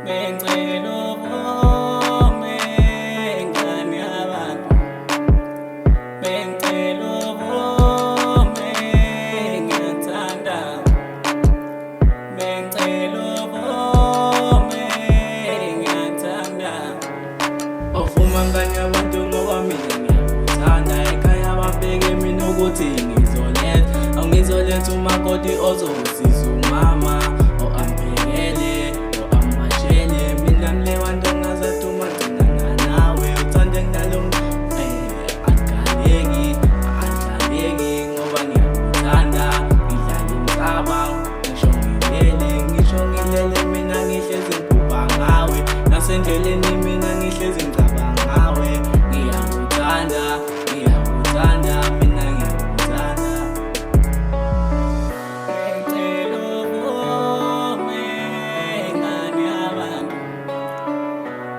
Bengicela uvome ngane yabantu, bengicela uvome ngiyathanda, bengicela uvome ngiyathanda. Uvuma ngane yabantu ngoba mina ngiyakuthanda, ekhaya babheke mina ukuthi ngizoletha, angizoletha umakoti ozosiza umama o-amphekele. Nasendleleni mina ngihlezi ngicabanga ngawe, ngiyakuthanda, ngiyakuthanda, mina ngiyakuthanda. Bengicela uvome ngane yabantu,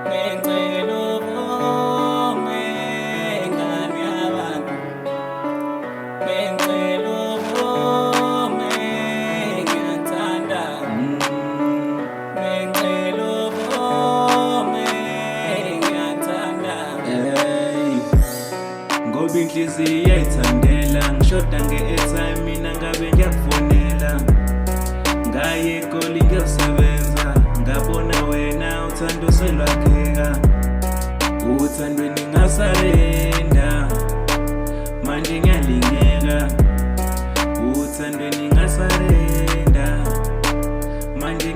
bengicela uvome ngane yabantu, bengicela uvome ngiyathanda. Ngoba inhliziyo iyayithandela, ngishoda nge-airtime mina ngabe ngiyakufonela. Ngaye eGoli ngiyosebenza, ngabona wena uthando selwakheka. Uthandweni ngasarenda, manje ngiyalingeka. Uthandweni ngasarenda, manje